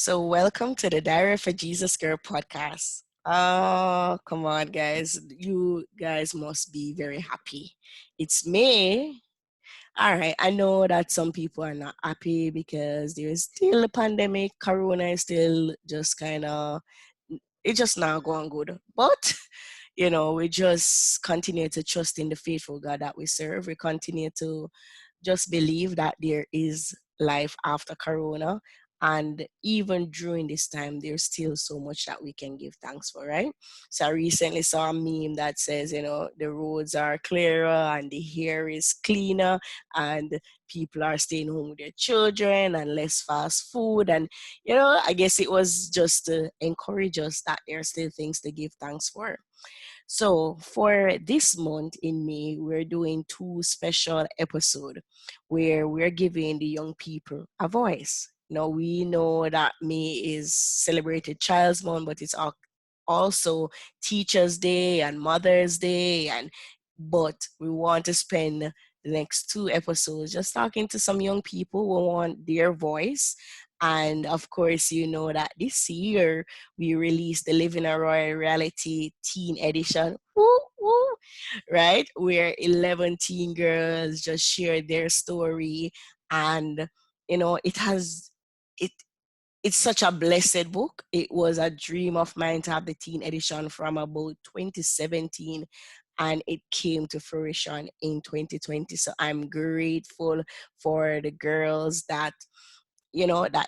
So, welcome to the Diary of a Jesus Girl podcast. Oh, come on, guys. You guys must be very happy. It's May. All right. I know that some people are not happy because there's still a pandemic. Corona is still just kind of, it's just not going good. But we just continue to trust in the faithful God that we serve. We continue to just believe that there is life after Corona. And even during this time, there's still so much that we can give thanks for, right? So I recently saw a meme that says, the roads are clearer and the air is cleaner and people are staying home with their children and less fast food. And, I guess it was just to encourage us that there are still things to give thanks for. So for this month in May, we're doing two special episodes where we're giving the young people a voice. Now we know that May is celebrated Child's Month, but it's also Teachers Day and Mother's Day, and but we want to spend the next two episodes just talking to some young people who want their voice. And of course, you know that this year we released the Living a Royal Reality Teen Edition. Woo, woo, right? Where 11 teen girls just shared their story. And, it has, it, it's such a blessed book. It was a dream of mine to have the teen edition from about 2017, and it came to fruition in 2020. So I'm grateful for the girls that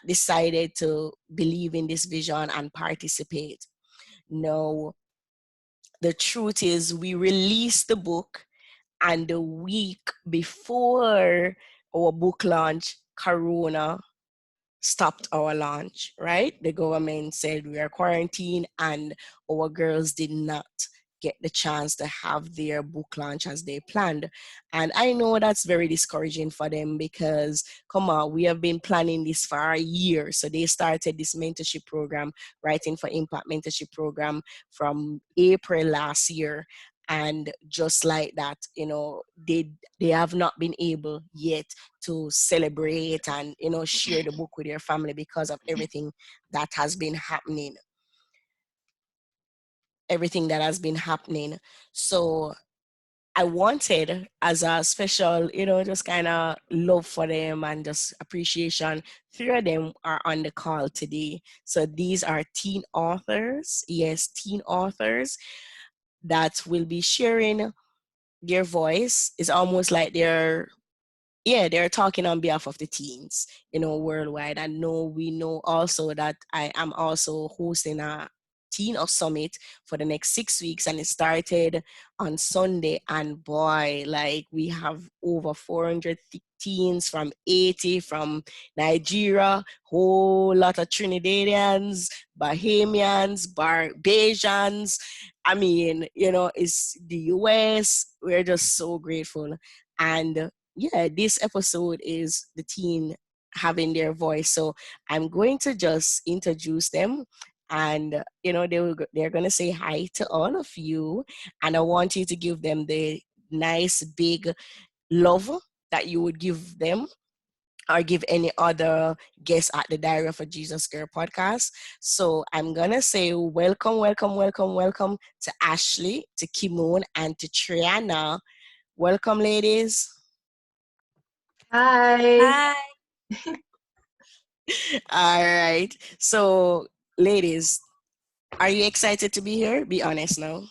decided to believe in this vision and participate. No, the truth is we released the book, and the week before our book launch, Corona stopped our launch, right? The government said we are quarantined, and our girls did not get the chance to have their book launch as they planned. And I know that's very discouraging for them because, come on, we have been planning this for a year. So they started this mentorship program, Writing for Impact mentorship program, from April last year. And just like that, they have not been able yet to celebrate and share the book with your family because of that has been happening everything that has been happening. So I wanted, as a special, just kind of love for them and just appreciation, three of them are on the call today. So these are teen authors, yes, teen authors that will be sharing their voice. It's almost like they're talking on behalf of the teens, worldwide. And we know also that I am also hosting a teen of summit for the next 6 weeks, and it started on Sunday. And boy, like, we have over 400 teens from 80, from Nigeria, whole lot of Trinidadians, Bahamians, Barbadians. I mean, it's the US. We're just so grateful. And yeah, this episode is the teen having their voice. So I'm going to just introduce them, and they're going to say hi to all of you, and I want you to give them the nice big love that you would give them or give any other guest at the Diary of a Jesus Girl podcast. So I'm gonna say welcome, welcome, welcome, welcome to Ashley, to Kimone, and to Trae-Anna. Welcome, ladies. Hi. Hi. All right. So, ladies, are you excited to be here? Be honest now. Of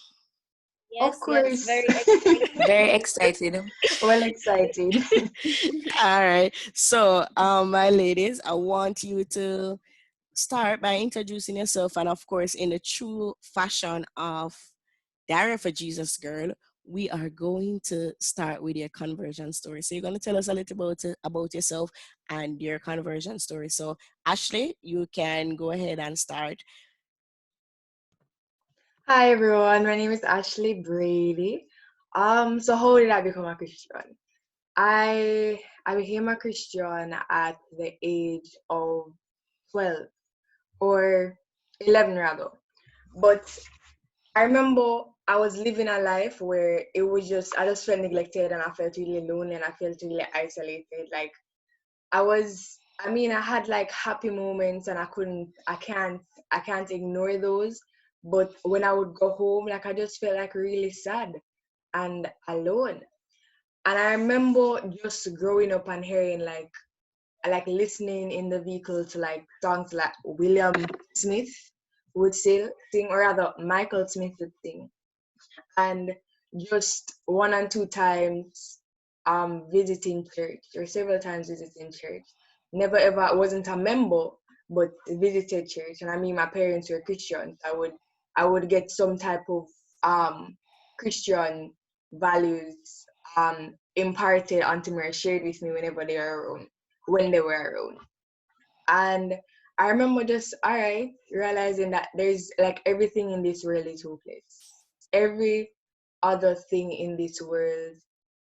Yes, yes, course. very excited. Very excited. Well excited. All right. So, my ladies, I want you to start by introducing yourself, and of course, in the true fashion of Diary for Jesus Girl, we are going to start with your conversion story. So you're going to tell us a little about yourself and your conversion story. So Ashley, you can go ahead and start. Hi everyone, my name is Ashley Brady. So how did I become a Christian? I became a Christian at the age of 12 or 11 rather. But I remember I was living a life where I just felt neglected and I felt really alone and I felt really isolated. Like I was I mean, I had like happy moments, and I can't ignore those. But when I would go home, like I just felt like really sad and alone. And I remember just growing up and hearing like listening in the vehicle to like songs like William Smith would sing, or rather Michael Smith would sing. And just one and two times visiting church, or several times visiting church. Never ever, I wasn't a member, but visited church. And I mean, my parents were Christians. I would get some type of Christian values imparted onto me or shared with me whenever they were around, when they were around. And I remember just, all right, realizing that there's like everything in this world is hopeless. Every other thing in this world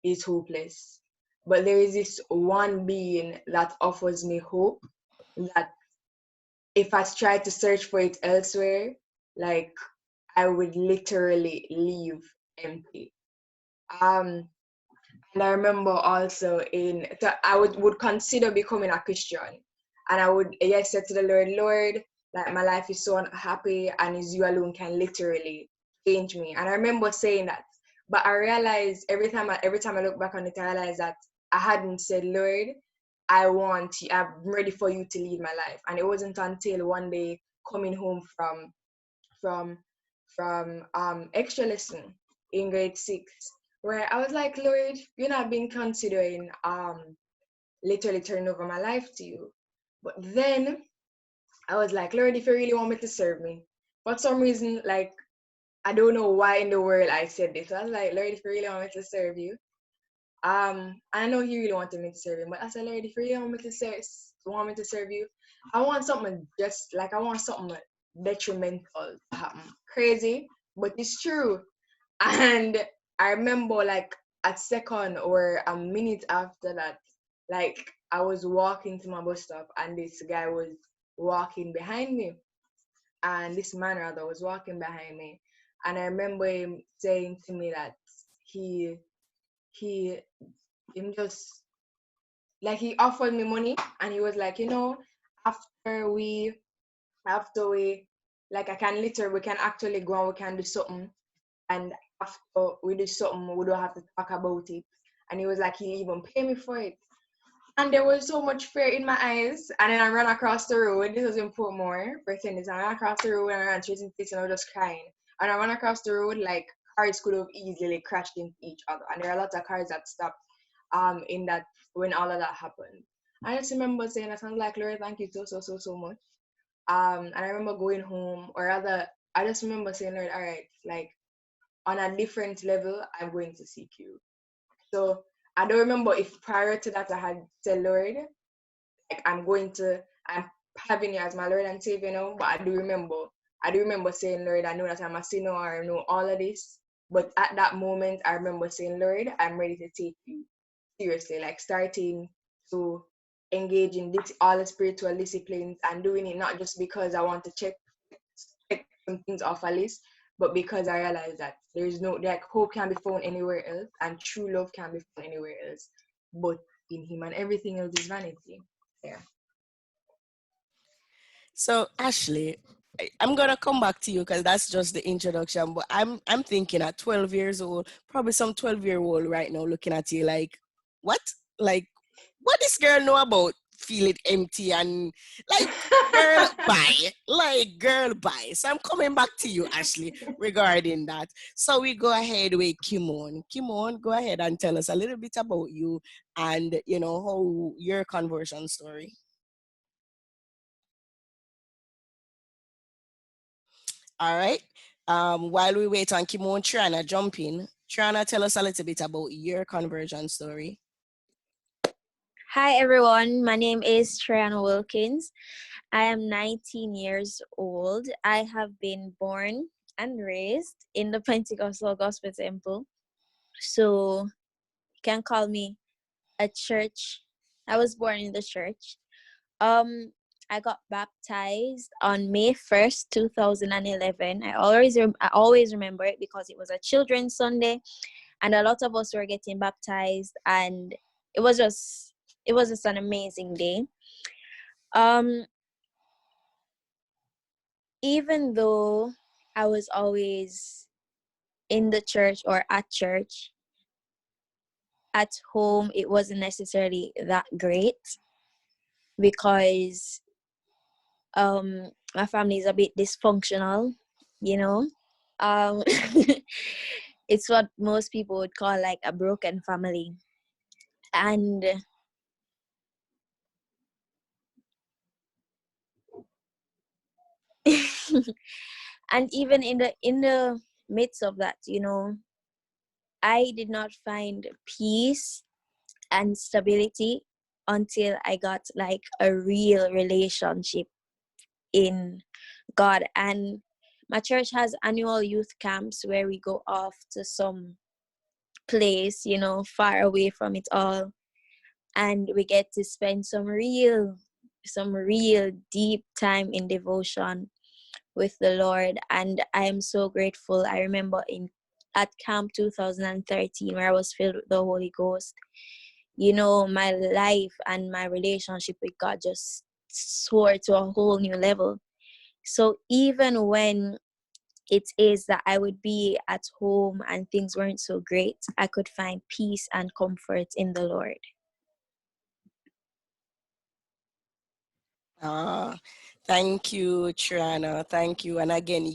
is hopeless. But there is this one being that offers me hope, that if I try to search for it elsewhere, like I would literally leave empty. Um, And I remember also so I would consider becoming a Christian. And I would, yes, say to the Lord, Lord, like my life is so unhappy, and is you alone can literally change me. And I remember saying that. But I realized every time I look back on it, I realized that I hadn't said, Lord, I'm ready for you to lead my life. And it wasn't until one day coming home from extra lesson in grade 6, where I was like, Lord, you know, I've been considering literally turning over my life to you. But then I was like, Lord, if you really want me to serve me, for some reason, like I don't know why in the world I said this. I was like, Lord, if you really want me to serve you, I know he really wanted me to serve him, but I said, Lord, if you really want me to serve you, I want something detrimental to happen. Crazy, but it's true. And I remember like a second or a minute after that, like I was walking to my bus stop, and this guy was walking behind me. And this man rather was walking behind me. And I remember him saying to me that he he him just like he offered me money, and he was like, you know, after we after we like I can literally we can actually go and we can do something, and after we do something we don't have to talk about it. And he was like, he'll even pay me for it. And there was so much fear in my eyes. And then I ran across the road. This was in Portmore, for tennis. I ran across the road and I ran straight into this, and I was just crying. And I ran across the road like cars could have easily crashed into each other. And there are a lot of cars that stopped in that when all of that happened. I just remember saying that, I'm like, Lord, thank you so much. And I remember going home, or rather, I just remember saying, Lord, all right, like on a different level, I'm going to seek you. So I don't remember if prior to that I had said, Lord, like I'm having you as my Lord and Savior now, but I do remember saying, Lord, I know that I'm a sinner, I know all of this. But at that moment, I remember saying, Lord, I'm ready to take you seriously, like starting to engage in all the spiritual disciplines, and doing it not just because I want to check some things off a list, but because I realize that there's no, like, hope can be found anywhere else, and true love can be found anywhere else but in him, and everything else is vanity. Yeah. So Ashley, I'm gonna come back to you because that's just the introduction. But I'm thinking at 12 years old, probably some 12-year-old right now looking at you like, what? Like, what this girl know about feeling empty and like, girl, bye. Like, girl, bye. So I'm coming back to you, Ashley, regarding that. So we go ahead with Kimone. Kimone, go ahead and tell us a little bit about you and how your conversion story. All right. While we wait on Kimon, Trae-Anna, jump in. Trae-Anna, tell us a little bit about your conversion story. Hi everyone, my name is Trae-Anna Wilkins. I am 19 years old. I have been born and raised in the Pentecostal Gospel Temple. So you can call me a church. I was born in the church. Um, I got baptized on May 1st, 2011. I always remember it because it was a children's Sunday, and a lot of us were getting baptized, and it was just an amazing day. Um, even though I was always in the church or at church, at home it wasn't necessarily that great because my family is a bit dysfunctional, you know. Um, it's what most people would call like a broken family, and and even in the midst of that, I did not find peace and stability until I got like a real relationship in God. And my church has annual youth camps where we go off to some place, far away from it all. And we get to spend some real deep time in devotion with the Lord. And I am so grateful. I remember in at camp 2013 where I was filled with the Holy Ghost. My life and my relationship with God just soared to a whole new level. So even when it is that I would be at home and things weren't so great, I could find peace and comfort in the Lord. Ah, thank you, Trae-Anna. Thank you. And again,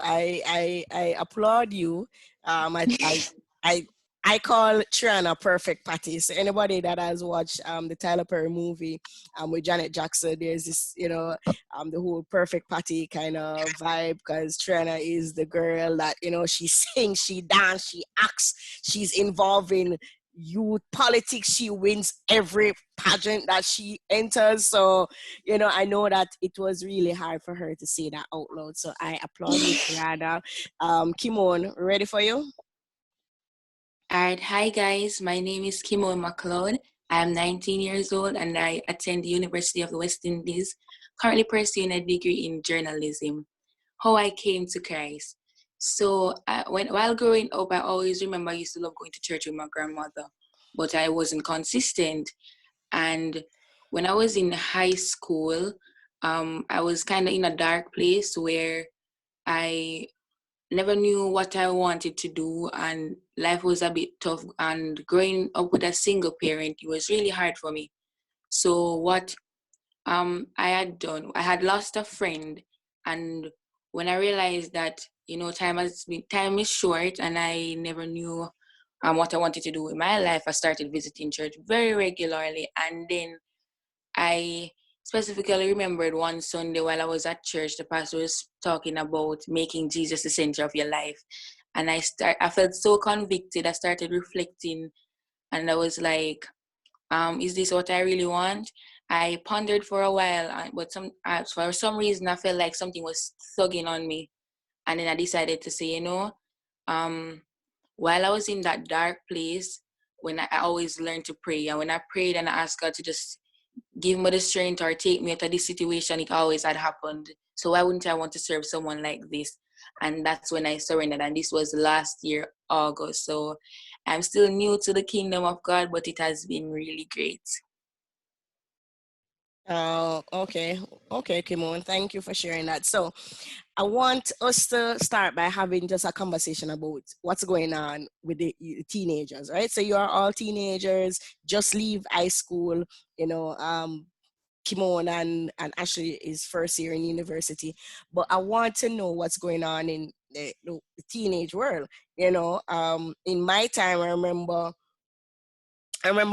I applaud you. Um, I, I, I, I call Trae-Anna perfect patty. So anybody that has watched the Tyler Perry movie with Janet Jackson, there's this, the whole perfect patty kind of vibe because Trae-Anna is the girl that, she sings, she dance, she acts, she's involved in youth politics. She wins every pageant that she enters. So I know that it was really hard for her to say that out loud. So I applaud you, Trae-Anna. Kimone, ready for you? Alright, hi guys, my name is Kimone McLoud. I am 19 years old and I attend the University of the West Indies, currently pursuing a degree in journalism. How I came to Christ. So while growing up, I always remember I used to love going to church with my grandmother, but I wasn't consistent. And when I was in high school, I was kind of in a dark place where I never knew what I wanted to do, and life was a bit tough. And growing up with a single parent, it was really hard for me. So what I had done, I had lost a friend, and when I realized that time is short, and I never knew what I wanted to do in my life, I started visiting church very regularly, and then I specifically remembered one Sunday while I was at church, the pastor was talking about making Jesus the center of your life. And I felt so convicted. I started reflecting and I was like, is this what I really want? I pondered for a while, but for some reason I felt like something was tugging on me. And then I decided to say, um, while I was in that dark place, when I always learned to pray, and when I prayed and I asked God to just give me the strength or take me out of this situation, it always had happened. So why wouldn't I want to serve someone like this? And that's when I surrendered. And this was last year, August. So I'm still new to the kingdom of God, but it has been really great. Okay. Okay, Kimon. Thank you for sharing that. So I want us to start by having just a conversation about what's going on with the teenagers, right? So you are all teenagers, just leave high school, you know, Kimon and Ashley is first year in university. But I want to know what's going on in the teenage world. In my time, I remember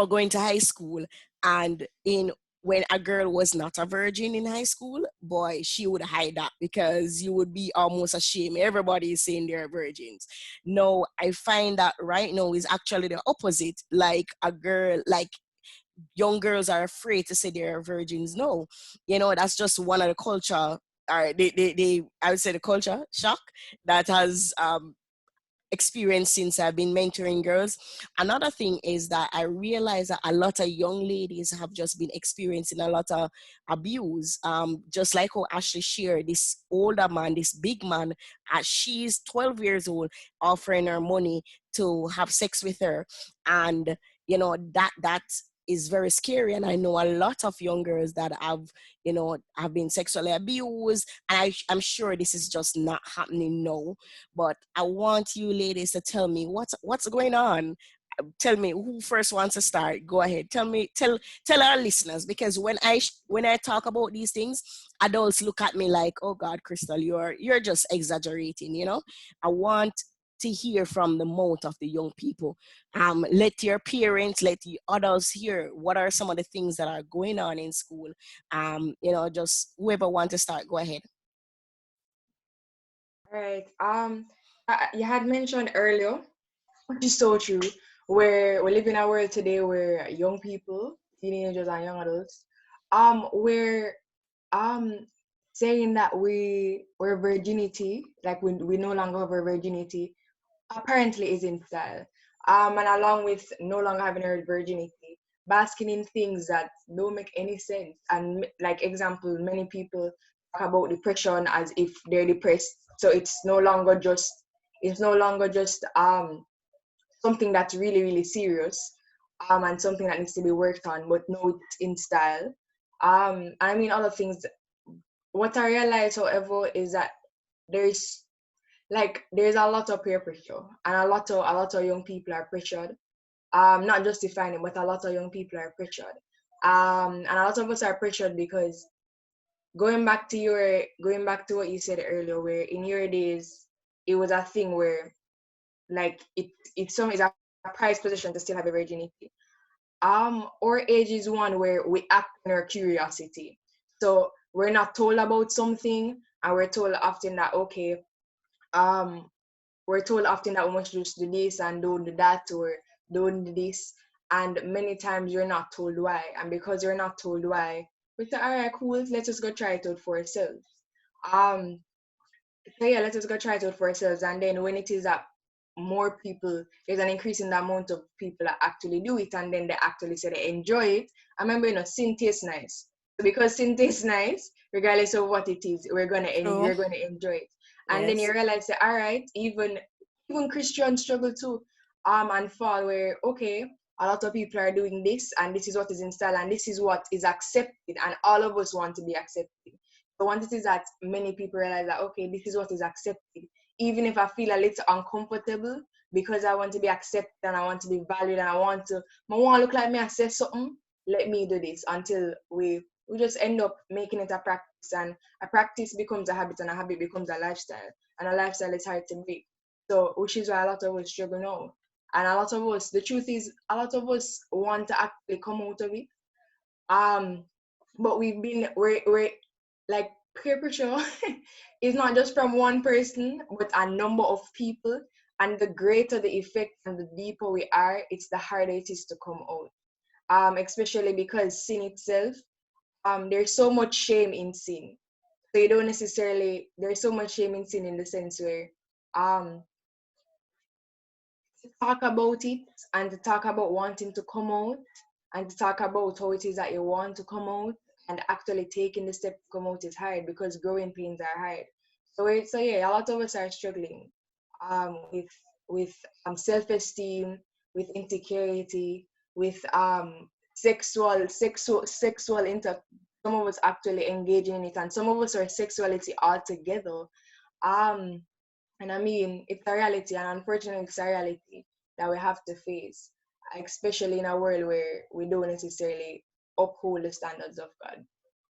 going to high school, and in when a girl was not a virgin in high school, boy, she would hide that because you would be almost ashamed. Everybody is saying they're virgins. No, I find that right now is actually the opposite. Like a girl, like young girls are afraid to say they're virgins. No, that's just one of the culture. Or I would say the culture shock that has experience since I've been mentoring girls. Another thing is that I realize that a lot of young ladies have just been experiencing a lot of abuse. Just like how Ashley shared, this older man, this big man, she's 12 years old, offering her money to have sex with her, and that is very scary, and I know a lot of young girls that have been sexually abused, and I'm sure this is just not happening now. But I want you ladies to tell me what's going on. Tell me who first wants to start. Go ahead. Tell our listeners, because when I talk about these things, adults look at me like, oh God, Crystal, you're just exaggerating. I want to hear from the mouth of the young people. Let your parents, let the adults hear what are some of the things that are going on in school. Just whoever wants to start, go ahead. All right. You had mentioned earlier, which is so true, where we live in a world today where young people, teenagers and young adults, we're um saying that we're virginity, like we no longer have our virginity, apparently is in style. And along with no longer having our virginity, basking in things that don't make any sense. And like example, many people talk about depression as if they're depressed. So it's no longer just something that's really, really serious, and something that needs to be worked on, but no, it's in style. I mean other things. What I realize, however, is that there's there's a lot of peer pressure, and a lot of young people are pressured. Not just defining, but a lot of young people are pressured. And a lot of us are pressured because going back to what you said earlier, where in your days it was a thing where like it's a prized position to still have a virginity. Our age is one where we act on our curiosity. So we're not told about something, and um we're told often that we must just do this and don't do that, or don't do this. And many times you're not told why. And because you're not told why, we say, all right, cool, let's just go try it out for ourselves. Um, so yeah, let us go try it out for ourselves. And then when it is that more people, there's an increase in the amount of people that actually do it, and then they actually say they enjoy it. I remember, sin tastes nice. So because sin tastes nice, regardless of what it is, True. we're gonna enjoy it. And then you Yes. realize that all right, even Christians struggle too, and fall where okay, a lot of people are doing this, and this is what is in style, and this is what is accepted, and all of us want to be accepted. So once it is that many people realize that okay, this is what is accepted, even if I feel a little uncomfortable because I want to be accepted and I want to be valued and I want to look like me, I say something, let me do this until we just end up making it a practice, and a practice becomes a habit, and a habit becomes a lifestyle, and a lifestyle is hard to break. So which is why a lot of us struggle now. And a lot of us, the truth is, a lot of us want to actually come out of it. Um, but we're like peer pressure is not just from one person, but a number of people. And the greater the effect and the deeper we are, it's the harder it is to come out. Especially because sin itself, there's so much shame in sin. So you don't necessarily there's so much shame in sin in the sense where um to talk about it, and to talk about wanting to come out, and to talk about how it is that you want to come out, and actually taking the step to come out is hard because growing pains are hard. So yeah, a lot of us are struggling with self-esteem, with insecurity, with sexual inter some of us actually engaging in it, and some of us are sexuality altogether. Um and I mean, it's a reality, and unfortunately, it's a reality that we have to face, especially in a world where we don't necessarily uphold the standards of God.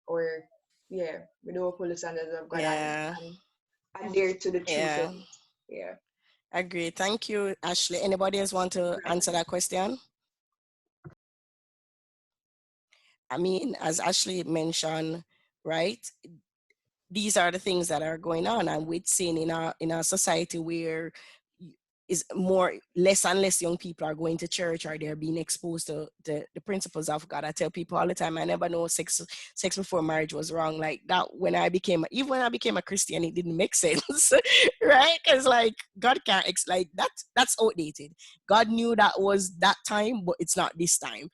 Or, yeah, we don't uphold the standards of God, Yeah. and adhere to the truth of Yeah. it. Yeah. Agree. Thank you, Ashley. Anybody else want to answer that question? I mean, as Ashley mentioned, right? These are the things that are going on, and we've seen in our society where is more less and less young people are going to church, or they're being exposed to the principles of God. I tell people all the time, I never know sex before marriage was wrong. Like that, even when I became a Christian, it didn't make sense. Right? Because like God can't like that's outdated. God knew that was that time, but it's not this time.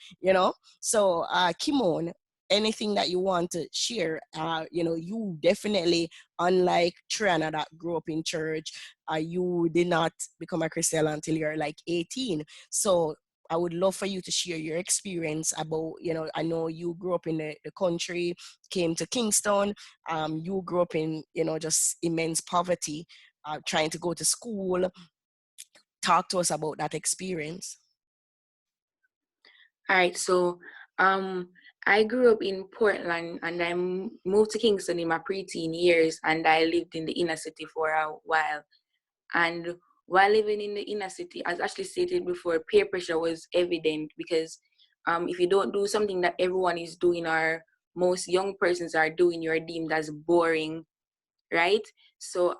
So Kimone, anything that you want to share? You definitely, unlike Trae-Anna that grew up in church, you did not become a Christian until you're like 18. So I would love for you to share your experience about, I know you grew up in the country, came to Kingston, you grew up in, just immense poverty, trying to go to school. Talk to us about that experience. All right, so um, I grew up in Portland and I moved to Kingston in my preteen years, and I lived in the inner city for a while. And while living in the inner city, as Ashley stated before, peer pressure was evident because if you don't do something that everyone is doing or most young persons are doing, you're deemed as boring, right? So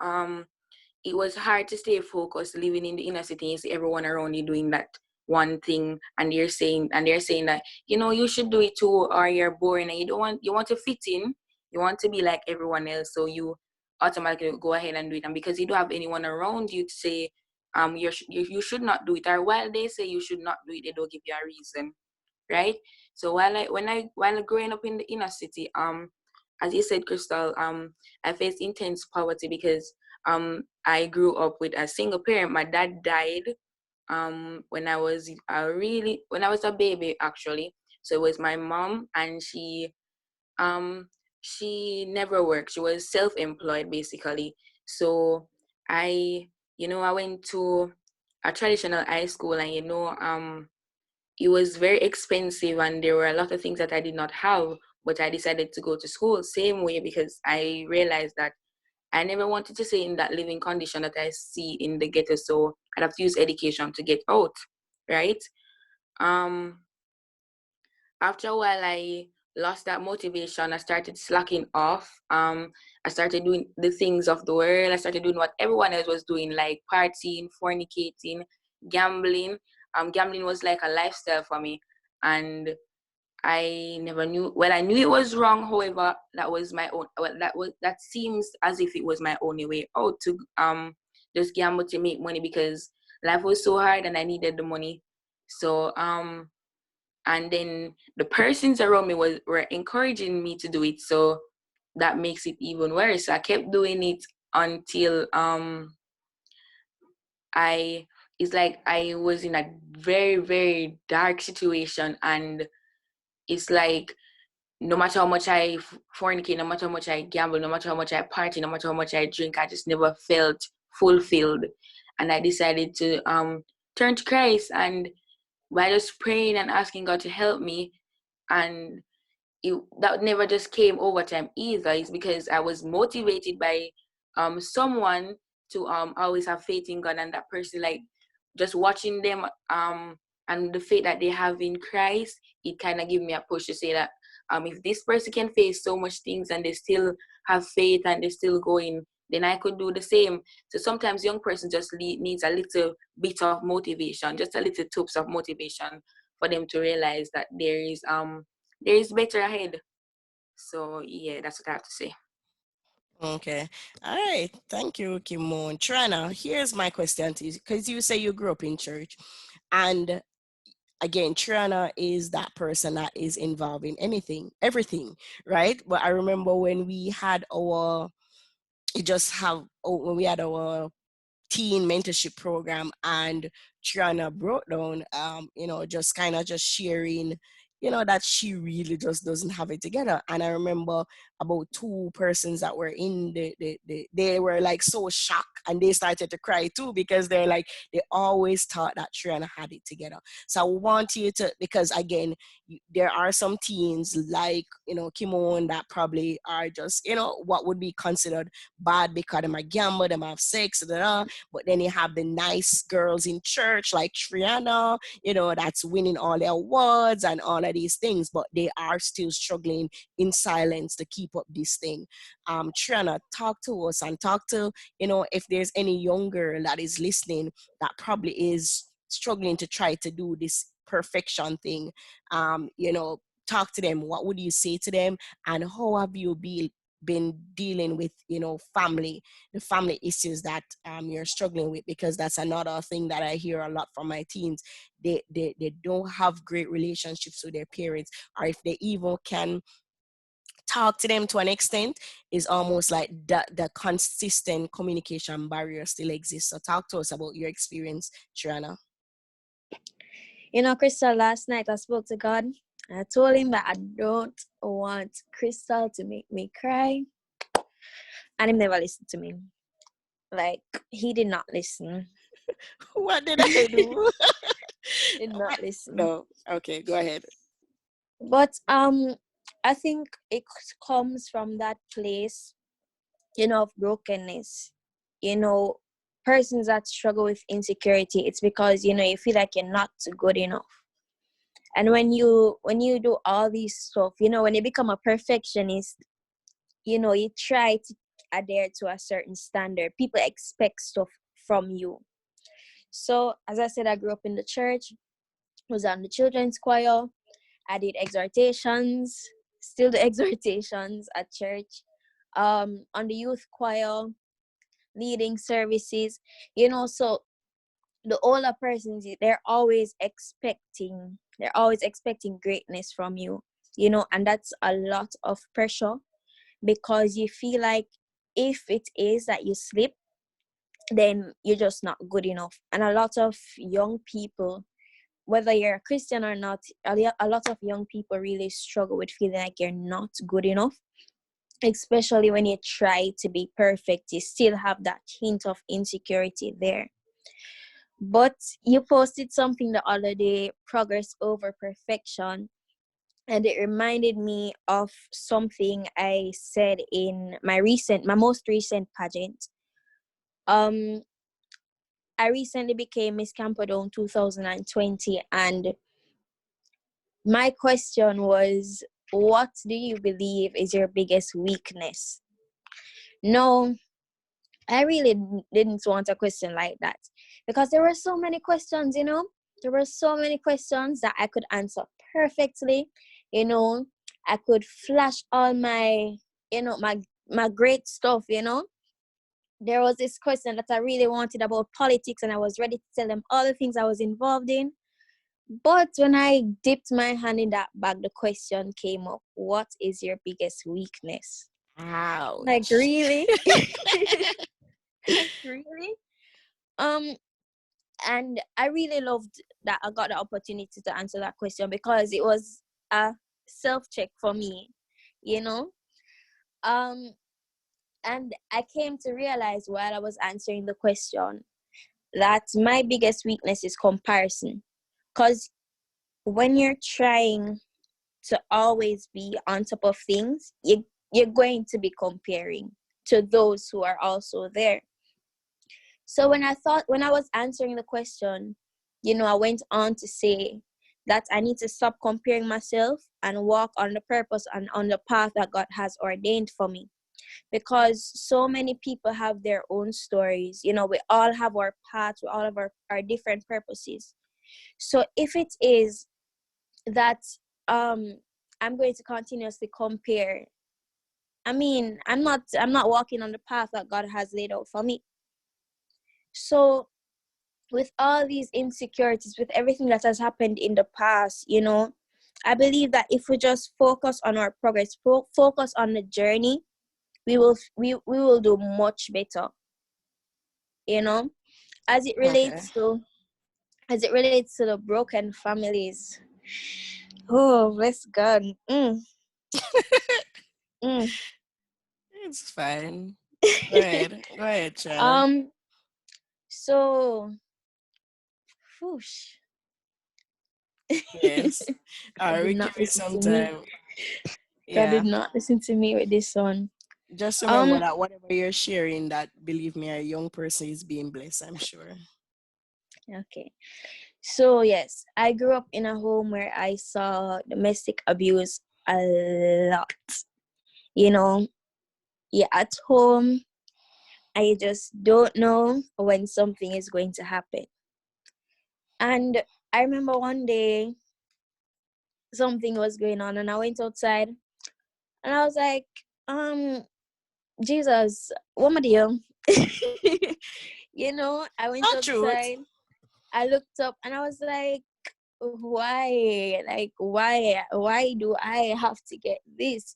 it was hard to stay focused living in the inner city. You see everyone around you doing that one thing, and they're saying that you should do it too, or you're boring and you want to fit in, you want to be like everyone else, so you automatically go ahead and do it. And because you don't have anyone around you to say you should not do it, or while they say you should not do it, they don't give you a reason, right? So while growing up in the inner city, as you said, Crystal, I faced intense poverty because I grew up with a single parent. My dad died when I was a baby, actually. So it was my mom, and she never worked. She was self-employed basically. So I I went to a traditional high school, and it was very expensive, and there were a lot of things that I did not have, but I decided to go to school same way because I realized that I never wanted to stay in that living condition that I see in the ghetto, so I'd have to use education to get out, right? Um, After a while, I lost that motivation. I started slacking off. I started doing the things of the world. I started doing what everyone else was doing, like partying, fornicating, gambling. Gambling was like a lifestyle for me, and I never knew. Well, I knew it was wrong. However, that was my own. Well, that seems as if it was my only way out to just gamble to make money because life was so hard and I needed the money. So and then the persons around me were encouraging me to do it. So that makes it even worse. So I kept doing it until I it's like I was in a very very dark situation, and it's like no matter how much I fornicate, no matter how much I gamble, no matter how much I party, no matter how much I drink, I just never felt fulfilled. And I decided to turn to Christ, and by just praying and asking God to help me, and that never just came over time either. It's because I was motivated by someone to always have faith in God, and that person, like, just watching them and the faith that they have in Christ, it kind of gave me a push to say that if this person can face so much things and they still have faith and they're still going, then I could do the same. So sometimes young person just needs a little bit of motivation, just a little tips of motivation for them to realize that there is better ahead. So yeah, that's what I have to say. Okay. All right. Thank you, Kimon. Trina, here's my question to you, because you say you grew up in church. And again, Trina is that person that is involved in everything, right? But I remember when we had when we had our teen mentorship program, and Triana brought down just kind of just sharing that she really just doesn't have it together. And I remember about two persons that were in they were like so shocked, and they started to cry too, because they're like, they always thought that Triana had it together. So I want you to, because again, there are some teens like Kimone that probably are just what would be considered bad because they might gamble, they might have sex, but then you have the nice girls in church like Trae-Anna, that's winning all the awards and all of these things, but they are still struggling in silence to keep up this thing. Trae-Anna, talk to us and talk to, if there's any young girl that is listening that probably is struggling to try to do this perfection thing. Talk to them. What would you say to them? And how have you been dealing with the family issues that you're struggling with? Because that's another thing that I hear a lot from my teens. They don't have great relationships with their parents, or if they even can talk to them to an extent, is almost like the consistent communication barrier still exists. So talk to us about your experience, Triana. Crystal, last night I spoke to God. I told him that I don't want Crystal to make me cry. And he never listened to me. Like, he did not listen. What did I do? Did not listen. No. Okay, go ahead. But I think it comes from that place, of brokenness. You know, persons that struggle with insecurity, it's because, you feel like you're not good enough. And when you do all these stuff, when you become a perfectionist, you try to adhere to a certain standard. People expect stuff from you. So as I said, I grew up in the church, was on the children's choir. I did exhortations, still the exhortations at church, on the youth choir, leading services. So the older persons, they're always expecting greatness from you. And that's a lot of pressure, because you feel like if it is that you slip, then you're just not good enough. And a lot of young people, whether you're a Christian or not, a lot of young people really struggle with feeling like you're not good enough. Especially when you try to be perfect, you still have that hint of insecurity there. But you posted something the other day, progress over perfection, and it reminded me of something I said in my most recent pageant. Um, I recently became Miss Camperdown 2020, and my question was, what do you believe is your biggest weakness? No, I really didn't want a question like that, because there were so many questions, There were so many questions that I could answer perfectly, you know. I could flash all my great stuff. There was this question that I really wanted about politics, and I was ready to tell them all the things I was involved in. But when I dipped my hand in that bag, the question came up: what is your biggest weakness? Like, Ouch. really? Like, really? Um, and I really loved that I got the opportunity to answer that question, because it was a self-check for me, you know. Um, and I came to realize while I was answering the question that my biggest weakness is comparison. Because when you're trying to always be on top of things, you're going to be comparing to those who are also there. So when I was answering the question, I went on to say that I need to stop comparing myself and walk on the purpose and on the path that God has ordained for me. Because so many people have their own stories. We all have our paths, we all have our different purposes. So if it is that I'm going to continuously compare, I'm not walking on the path that God has laid out for me. So with all these insecurities, with everything that has happened in the past, I believe that if we just focus on our progress, focus on the journey, we will do much better. you know as it Okay. relates to as it relates to the broken families. Oh, bless God. Mm. It's fine. Go ahead. Go ahead, China. um so whoosh. Yes. All God right, did we give not you listen some to me. time. God did Yeah. not listen to me with this one. Just remember um that whatever you're sharing, that believe me, a young person is being blessed, I'm sure. okay. So yes, I grew up in a home where I saw domestic abuse a lot. you know you're at home, I just don't know when something is going to happen. And I remember one day something was going on, and I went outside and I was like, Jesus, what am I doing? I went Not truth. outside, I looked up, and I was like, why? Like, why do I have to get this?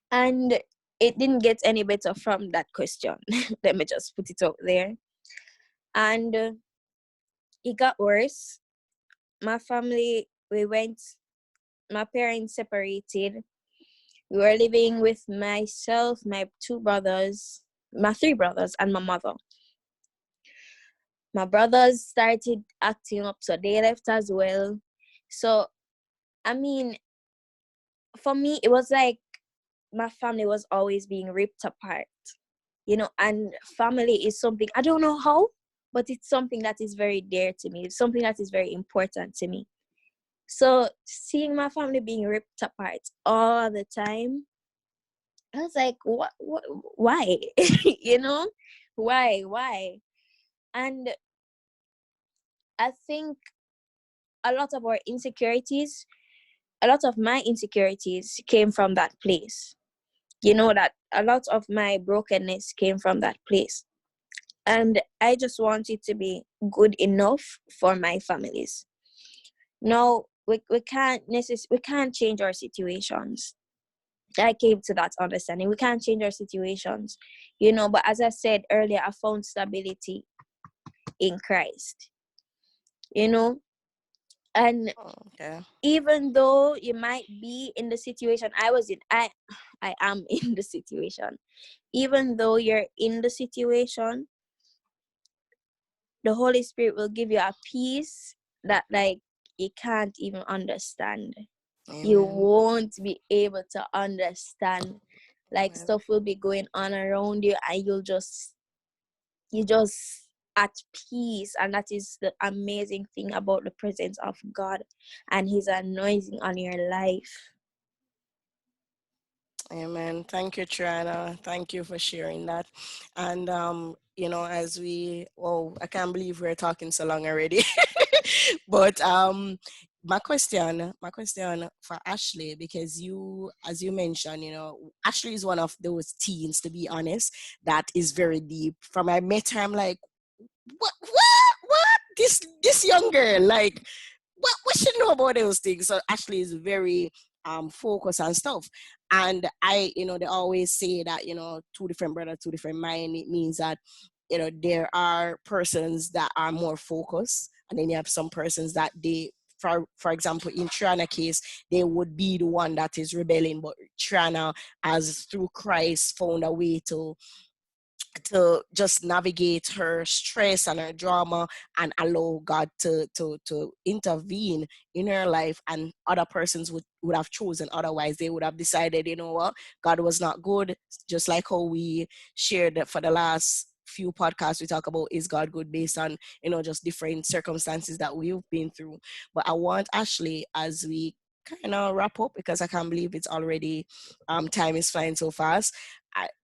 And it didn't get any better from that question. Let me just put it out there. And it got worse. my family, my parents separated. We were living with myself, my two brothers, my three brothers, and my mother. My brothers started acting up, so they left as well. So, I mean, for me, it was like my family was always being ripped apart, and family is something, I don't know how, but it's something that is very dear to me. It's something that is very important to me. So, seeing my family being ripped apart all the time, I was like, what why? you know? Why? And I think a lot of our insecurities, a lot of my insecurities came from that place. That a lot of my brokenness came from that place. And I just want it to be good enough for my families. No, we can't change our situations. I came to that understanding. We can't change our situations, but as I said earlier, I found stability in Christ, you know, and Oh, okay. even though you might be in the situation I was in, I am in the situation. Even though you're in the situation, the Holy Spirit will give you a peace that, like, you can't even understand. You Amen. won't be able to understand. Like, Amen. stuff will be going on around you, and you just at peace. And that is the amazing thing about the presence of God and his anointing on your life. Amen. Thank you, Trae-Anna. Thank you for sharing that. And as I can't believe we're talking so long already. But my question for Ashley, because as you mentioned, Ashley is one of those teens, to be honest, that is very deep. From I met her, I'm like, what? This young girl, like, what should know about those things? So Ashley is very focused on stuff. And they always say that, two different brother, two different mind. It means that, there are persons that are more focused, and then you have some persons that for example, in Trae-Anna case, they would be the one that is rebelling, but Trae-Anna has through Christ found a way to just navigate her stress and her drama and allow God to intervene in her life. And other persons would have chosen otherwise. They would have decided, you know what, God was not good. Just like how we shared that for the last few podcasts, we talk about is God good based on, just different circumstances that we've been through. But I want Ashley, as we kind of wrap up, because I can't believe it's already time is flying so fast.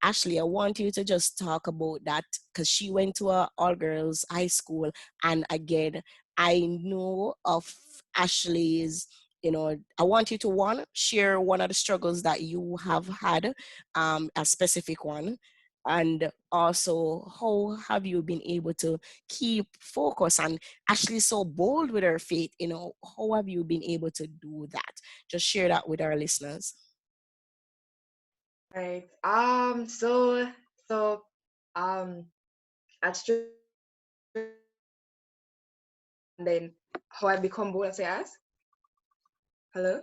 Ashley, I want you to just talk about that, because she went to a all girls high school. And again, I know of Ashley's, I want you to share one of the struggles that you have had, a specific one. And also, how have you been able to keep focus and actually so bold with her faith? How have you been able to do that? Just share that with our listeners. Right. So um at struggle with faith, and then how I become bold as I ask. Hello?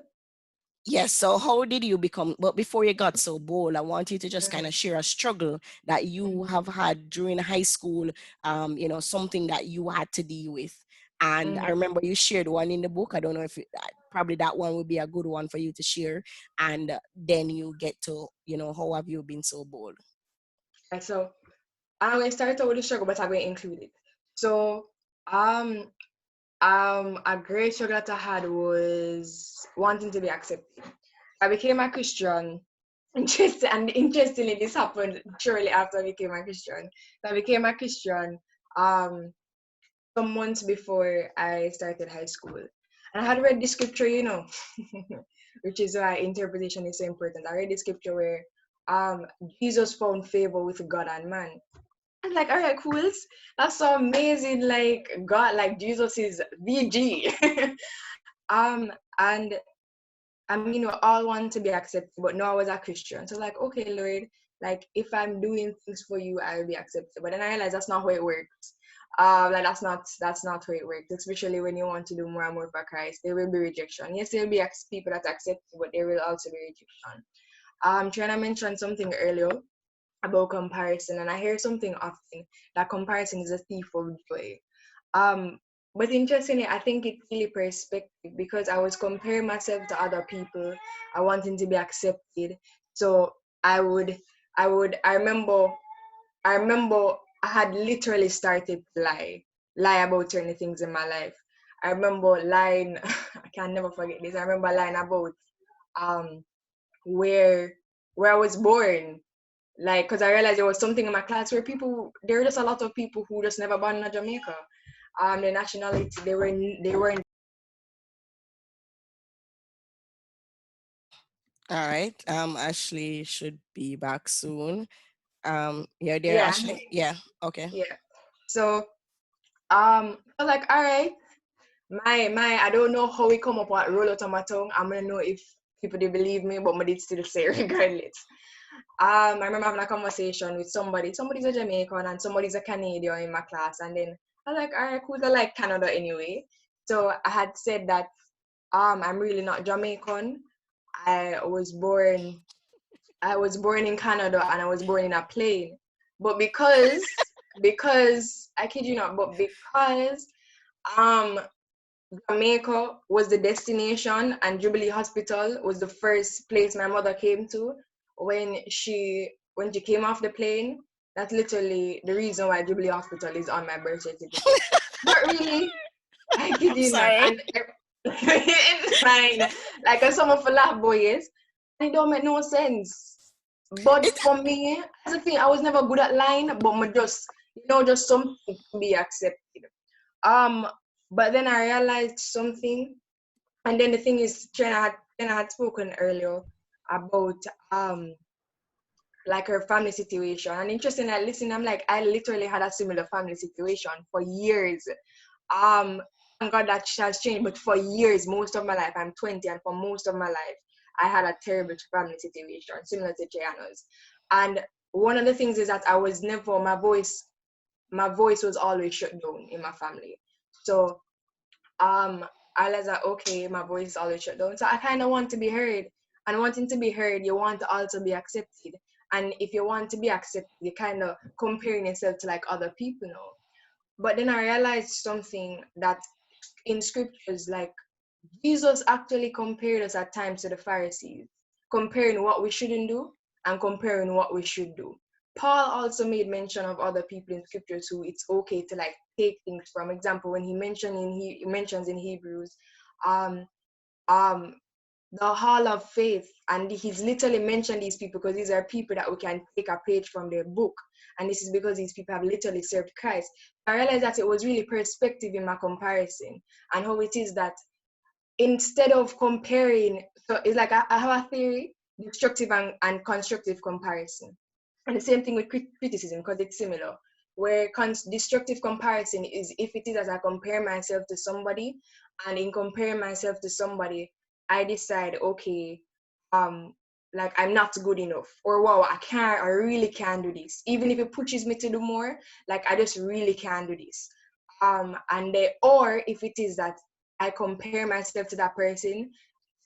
Yes, so how did you become, but before you got so bold, I want you to just kind Mm-hmm. of share a struggle that you have had during high school, something that you had to deal with. And I Mm-hmm. remember you shared one in the book. I don't know if probably that one would be a good one for you to share. And then you get to, how have you been so bold? Right, so I'm going to start out with the struggle, but I'm going to include it. So um a great struggle that I had was wanting to be accepted. I became a Christian. Interestingly, this happened shortly after I became a Christian. So I became a Christian um some months before I started high school. And I had read the scripture, which is why interpretation is so important. I read the scripture where Jesus found favor with God and man. I was like, all right, cool. That's so amazing. Like God, like Jesus is VG. And I mean, we all want to be accepted, but no, I was a Christian. So like, okay, Lord, Like if I'm doing things for you, I'll be accepted. But then I realized that's not how it works. Like that's not how it works. Especially when you want to do more and more for Christ, there will be rejection. Yes, there will be people that accept you, but there will also be rejection. Trying to mention something earlier about comparison, and I hear something often that comparison is a thief of joy. Um, but interestingly, I think it's really perspective because I was comparing myself to other people. I wanting to be accepted. So I would, I remember I had literally started to lie about certain things in my life. I remember lying, I can never forget this. I remember lying about um where I was born. Like, because I realized there was something in my class where there were just a lot of people who just never born in Jamaica. The nationality, they weren't. All right. Ashley should be back soon. You're there, Yeah, Ashley? Yeah. Okay. yeah. So I was like, all right, I don't know how it come up what roll out of my tongue. I'm gonna know if people did believe me, but I did still say regardless. I remember having a conversation with somebody. Somebody's a Jamaican and somebody's a Canadian in my class, and then I was like, all right, cool. I like Canada anyway. So I had said that I'm really not Jamaican. I was born I was born in Canada and I was born in a plane. But because I kid you not, but because um Jamaica was the destination and Jubilee Hospital was the first place my mother came to when she came off the plane. That's literally the reason why Jubilee Hospital is on my birth certificate. But really, I kid I'm you not. sorry. And it's fine. Like some of the laugh boys, it don't make no sense. But It, for me, as a thing, I was never good at lying, but just something to be accepted. Um, but then I realized something, and then the thing is, Trina had spoken earlier about like her family situation. And interesting, I listen, I'm like, I literally had a similar family situation for years. Um, thank God that she has changed, but for years, most of my life, I'm 20, and for most of my life, I had a terrible family situation, similar to Trae-Anna's. And one of the things is that I was never my voice was always shut down in my family. So um I was like, okay, my voice is always shut down. So I kind of want to be heard. And wanting to be heard, you want to also be accepted. And if you want to be accepted, you kind of comparing yourself to like other people now. But then I realized something that in scriptures, like Jesus actually compared us at times to the Pharisees, comparing what we shouldn't do and comparing what we should do. Paul also made mention of other people in scriptures who it's okay to like take things from. Example, when he mentions in Hebrews, um, um, the hall of faith, and he's literally mentioned these people because these are people that we can take a page from their book, and this is because these people have literally served Christ. I realized that it was really perspective in my comparison, and how it is that instead of comparing, so it's like I have a theory, destructive and constructive comparison. And the same thing with criticism, because it's similar. Where destructive comparison is if it is as I compare myself to somebody, and in comparing myself to somebody, I decide, okay, um, like I'm not good enough, or wow, I really can't do this. Even if it pushes me to do more, like I just really can't do this. Or if it is that I compare myself to that person,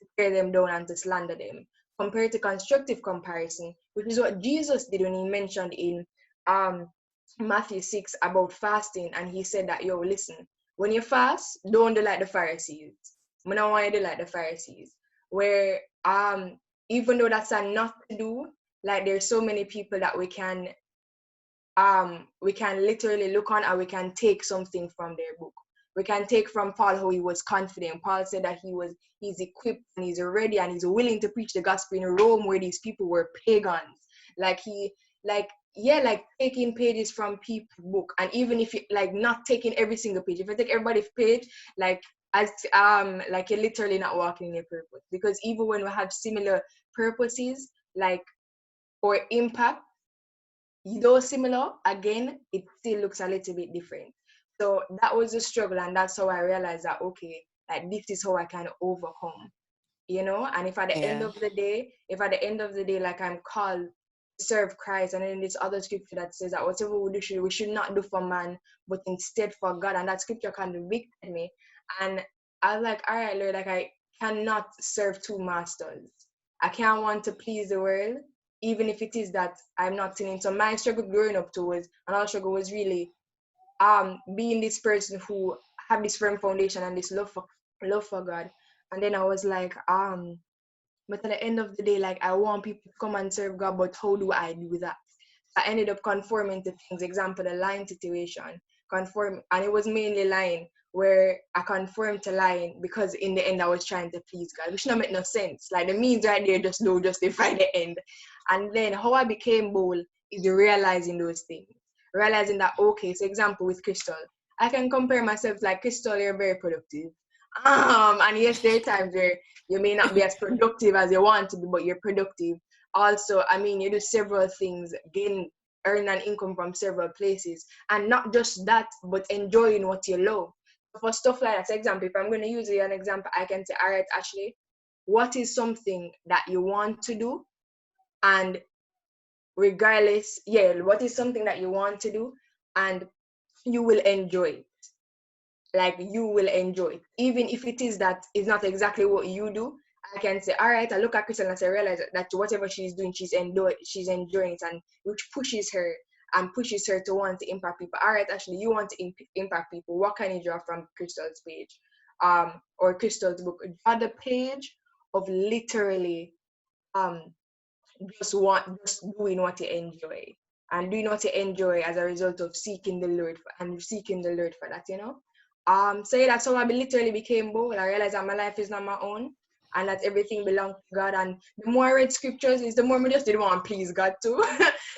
to tear them down and to slander them. Compared to constructive comparison, which is what Jesus did when he mentioned in um, Matthew 6 about fasting. And he said that, yo, listen, when you fast, don't do like the Pharisees. I don't want you to do like the Pharisees. Where even though that's a not to do, like there's so many people that we can literally look on, and we can take something from their book. We can take from Paul how he was confident. Paul said that he's equipped and he's ready and he's willing to preach the gospel in Rome where these people were pagans. Like like taking pages from people's book. And even if you like not taking every single page, if you take everybody's page, like as like you're literally not walking in your purpose. Because even when we have similar purposes, like or impact, though similar, again, it still looks a little bit different. So that was the struggle, and that's how I realized that okay, like this is how I can overcome, And if at the end yeah. of the day, like I'm called serve Christ. And then this other scripture that says that whatever we do, we should not do for man, but instead for God. And that scripture convicted me. And I was like, all right, Lord, like I cannot serve two masters. I can't want to please the world, even if it is that I'm not sinning. So my struggle growing up to was, another struggle was really being this person who have this firm foundation and this love for God. And then I was like, but at the end of the day, like I want people to come and serve God, but how do I do that? I ended up conforming to things. Example, the lying situation. Conform, and it was mainly lying, where I conformed to lying because in the end I was trying to please God, which don't make no sense. Like the means right there just don't justify the end. And then how I became bold is realizing those things. Realizing that, okay, so example with Crystal, I can compare myself like Crystal, you're very productive. And yes, there are times where you may not be as productive as you want to be, but you're productive. Also, I mean, you do several things, earn an income from several places, and not just that, but enjoying what you love. For stuff like that, for example, if I'm going to use an example, I can say, all right, Ashley, what is something that you want to do? And regardless, yeah, what is something that you want to do and you will enjoy it? Like you will enjoy it, even if it is that it's not exactly what you do. I can say, all right, I look at Crystal and I realize that whatever she's doing, she's enjoying it, and which pushes her to want to impact people. All right, actually, you want to impact people. What can you draw from Crystal's page, or Crystal's book? Draw the page of literally, um, just doing what you enjoy, and doing what you enjoy as a result of seeking the Lord for that, so yeah, that's how I literally became bold. I realized that my life is not my own, and that everything belongs to God. And the more I read scriptures, is the more I just didn't want to please God too.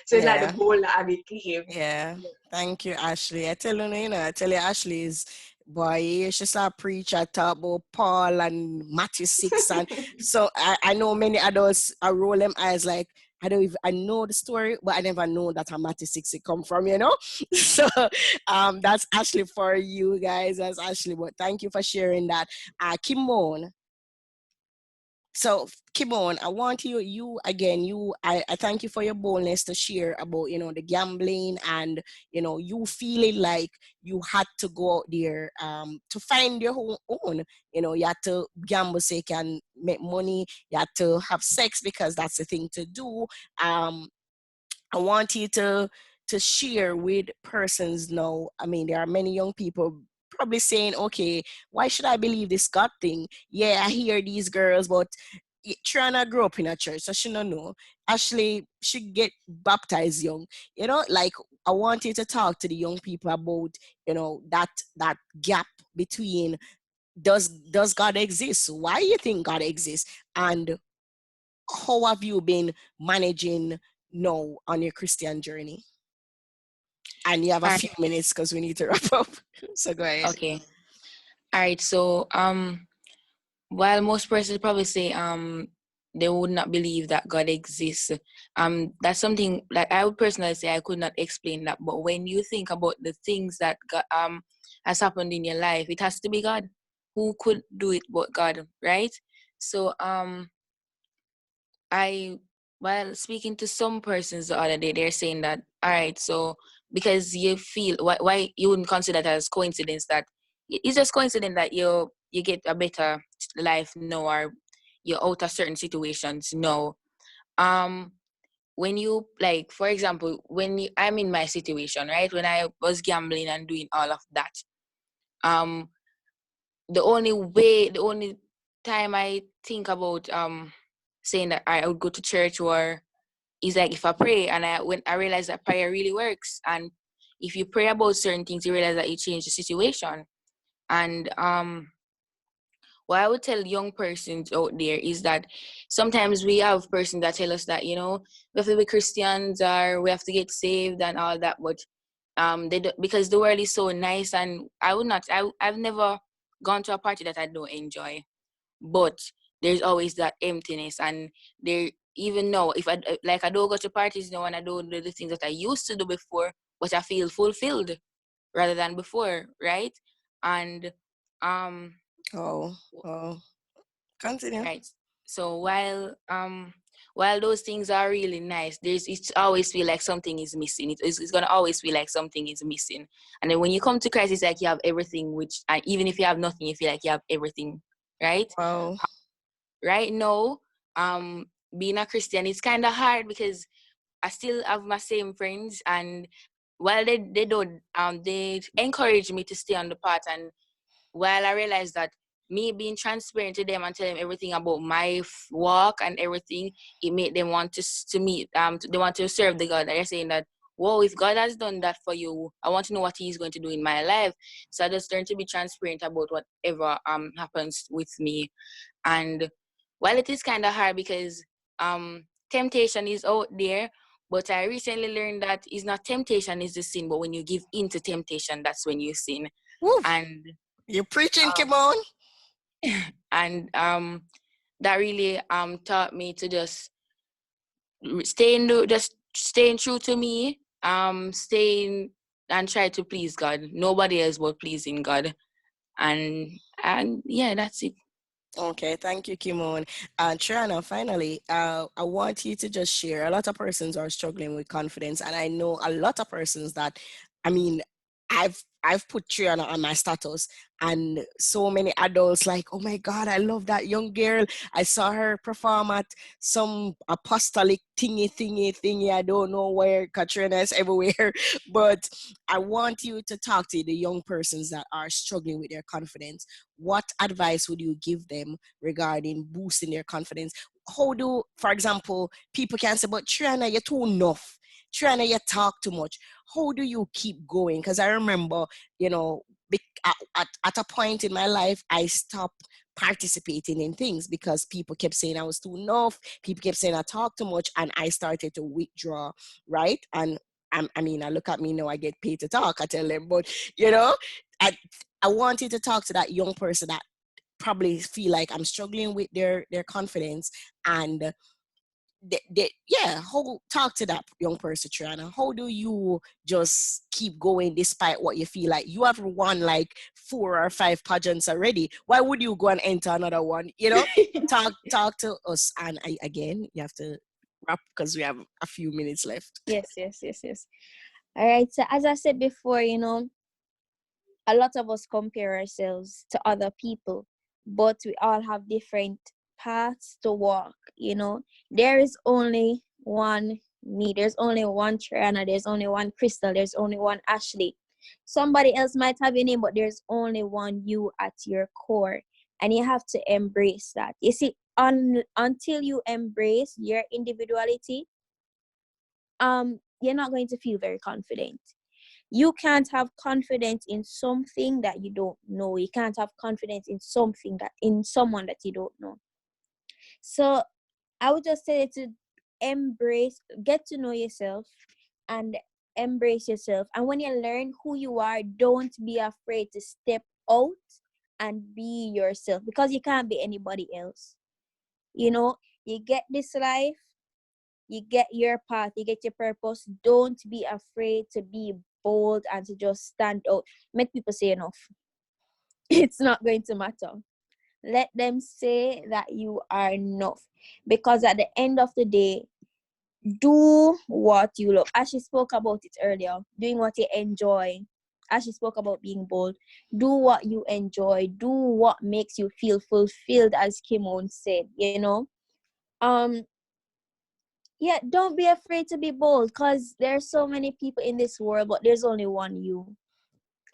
So it's like the Yeah. bold that I became. Yeah. Thank you, Ashley. I tell you, Ashley is boy, she start preach I talk about Paul and Matthew 6. And so I know many adults are roll them eyes like I know the story, but I never know that a Matthew 6 it come from. So that's Ashley for you guys. That's Ashley. But thank you for sharing that. Kimone, so Kimon, I want you again, I thank you for your boldness to share about, the gambling and, you feeling like you had to go out there to find your own, you had to gamble so you can make money, you had to have sex because that's the thing to do. I want you to share with persons now. I mean, there are many young people probably saying, okay, why should I believe this God thing? Yeah, I hear these girls, but Trae-Anna grew up in a church, so she don't know. Ashley, she get baptized young. Like I want you to talk to the young people about, that gap between does God exist? Why you think God exists? And how have you been managing now on your Christian journey? And you have a All few right. minutes because we need to wrap up. So go ahead. Okay. All right. So while most persons probably say they would not believe that God exists, that's something like I would personally say I could not explain that. But when you think about the things that God, has happened in your life, it has to be God. Who could do it but God, right? So I while speaking to some persons the other day, they're saying that, all right, so because you feel why you wouldn't consider that as coincidence, that it's just coincidence that you get a better life now, or you're out of certain situations. No. Um when you, like, for example, I'm in my situation, right? When I was gambling and doing all of that, um the only time I think about saying that I would go to church, or is like if I pray, and when I realize that prayer really works, and if you pray about certain things, you realize that you change the situation. And what I would tell young persons out there is that sometimes we have persons that tell us that, we have to be Christians, or we have to get saved and all that, but they do, because the world is so nice, and I've never gone to a party that I don't enjoy, but there's always that emptiness. And there, even now, if I don't go to parties now, and I don't do the things that I used to do before, but I feel fulfilled rather than before, right? And Oh, oh, continue. right. So while while those things are really nice, it's always feel like something is missing. It's gonna always feel like something is missing. And then when you come to Christ, it's like you have everything, which even if you have nothing, you feel like you have everything, right? Wow. Right now, being a Christian, it's kind of hard because I still have my same friends, and while they don't they encourage me to stay on the path. And while I realize that me being transparent to them and tell them everything about my walk and everything, it made them want to meet they want to serve the God. They're saying that, whoa, if God has done that for you, I want to know what He's going to do in my life. So I just learn to be transparent about whatever happens with me. And while it is kind of hard because temptation is out there, but I recently learned that it's not temptation is the sin, but when you give in to temptation, that's when you sin. Woo. And You're preaching, um, Kimone. and that really taught me to just just staying true to me, staying and try to please God. Nobody else but pleasing God. And yeah, that's it. Okay, thank you, Kimon. Trae-Anna, finally, I want you to just share. A lot of persons are struggling with confidence, and I know a lot of persons that, I mean, I've put Trae-Anna on my status, and so many adults like, oh my God, I love that young girl. I saw her perform at some apostolic thingy. I don't know where Katrina is everywhere, but I want you to talk to the young persons that are struggling with their confidence. What advice would you give them regarding boosting their confidence? How do, for example, people can say, but Trae-Anna, you're too enough. Trae-Anna, you talk too much. How do you keep going? Because I remember, you know, at a point in my life, I stopped participating in things because people kept saying I was too enough. People kept saying I talk too much, and I started to withdraw, right? And I mean, I look at me now, I get paid to talk, I tell them, but you know, I, I wanted to talk to that young person that probably feel like I'm struggling with their confidence, and yeah, how talk to that young person, Trae-Anna. How do you just keep going despite what you feel like you have won like 4 or 5 pageants already? Why would you go and enter another one? You know, talk to us. And again, you have to wrap because we have a few minutes left. Yes. All right. So as I said before, a lot of us compare ourselves to other people, but we all have different paths to walk. There is only one me, there's only one Trae-Anna, there's only one Crystal, there's only one Ashley. Somebody else might have a name, but there's only one you at your core. And you have to embrace that. You see, until you embrace your individuality, you're not going to feel very confident. You can't have confidence in something that you don't know. You can't have confidence in someone that you don't know. So I would just say to get to know yourself and embrace yourself. And when you learn who you are, don't be afraid to step out and be yourself, because you can't be anybody else. You get this life, you get your path, you get your purpose. Don't be afraid to be bold and to just stand out. Make people say enough. It's not going to matter. Let them say that you are enough. Because at the end of the day, do what you love. As she spoke about it earlier, doing what you enjoy. As she spoke about being bold, do what you enjoy. Do what makes you feel fulfilled, as Kimone said. Um, yeah, don't be afraid to be bold, because there's so many people in this world, but there's only one you.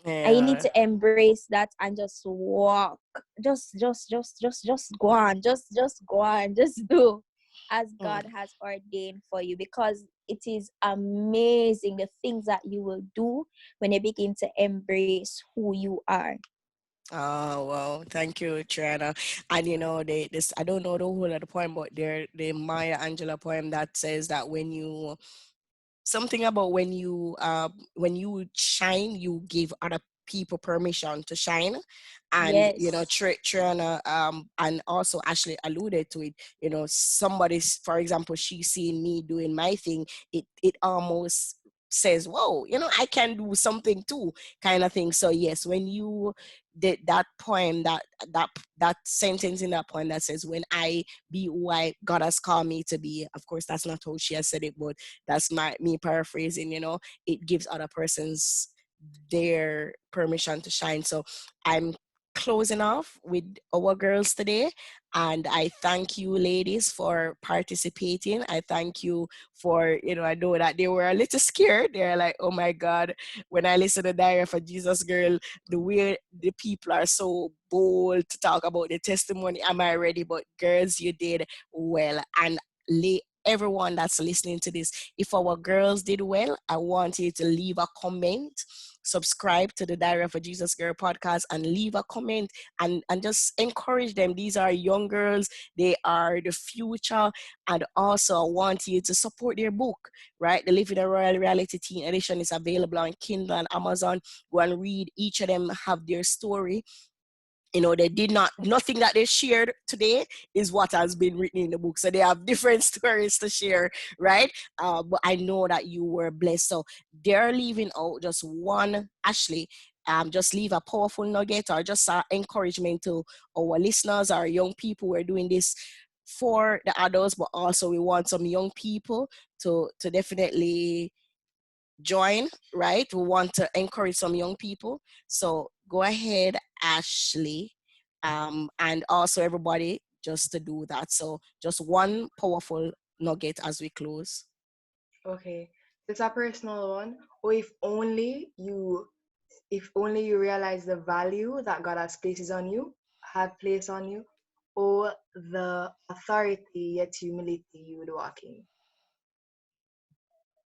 And you need Yeah. to embrace that and just walk. Just go on. Just go on. Just do as Mm. God has ordained for you, because it is amazing the things that you will do when you begin to embrace who you are. Oh well, thank you, Trae-Anna. And this I don't know the whole of the poem, but there the Maya Angelou poem that says that when you something about when you shine, you give other people permission to shine. And Yes. Trae-Anna and also Ashley alluded to it. Somebody's, for example, she seeing me doing my thing, it almost says, whoa, I can do something too, kind of thing. So yes, when you that poem, that that sentence in that poem that says, when I be who I God has called me to be. Of course, that's not how she has said it, but that's me paraphrasing. It gives other persons their permission to shine. So I'm closing off with our girls today, and I thank you ladies for participating. I thank you for, I know that they were a little scared. They're like, oh my God, when I listen to Diary of a Jesus Girl, the way the people are so bold to talk about the testimony, am I ready? But girls, you did well. And everyone that's listening to this, if our girls did well, I want you to leave a comment, subscribe to the Diary of a Jesus Girl podcast, and leave a comment, and just encourage them. These are young girls, they are the future. And also I want you to support their book, right? The Living a Royal Reality Teen Edition is available on Kindle and Amazon. Go and read. Each of them have their story. They did nothing that they shared today is what has been written in the book. So they have different stories to share, right? But I know that you were blessed. So they're leaving out just one, Ashley. Just leave a powerful nugget or just encouragement to our listeners, our young people. We're doing this for the adults, but also we want some young people to definitely join, right? We want to encourage some young people. So go ahead, Ashley, and also everybody, just to do that. So just one powerful nugget as we close. Okay, it's a personal one. Or if only you realize the value that God has places on you, had placed on you, or the authority yet humility you would walk in.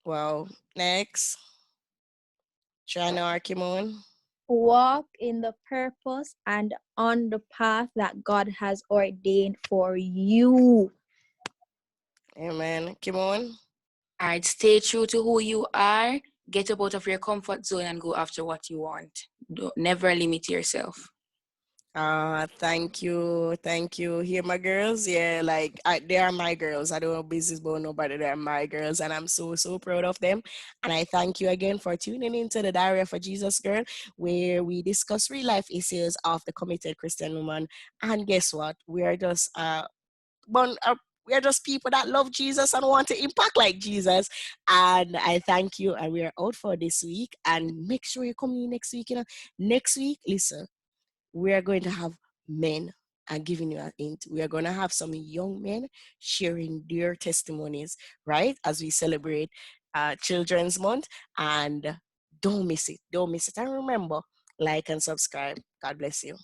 Well, next, Trae-Anna or Kimone. Walk in the purpose and on the path that God has ordained for you. Amen. Kimone. All right, stay true to who you are. Get up out of your comfort zone and go after what you want. Never limit yourself. Thank you. Thank you. Here, my girls. Yeah, like they are my girls. I don't know business about nobody. They're my girls, and I'm so, so proud of them. And I thank you again for tuning into the Diary of a Jesus Girl, where we discuss real life issues of the committed Christian woman. And guess what? Born, we are just people that love Jesus and want to impact like Jesus. And I thank you. And we are out for this week. And make sure you come in next week. Next week, listen, we are going to have men. I'm giving you a hint. We are going to have some young men sharing their testimonies, right? As we celebrate Children's Month. And don't miss it. Don't miss it. And remember, like and subscribe. God bless you.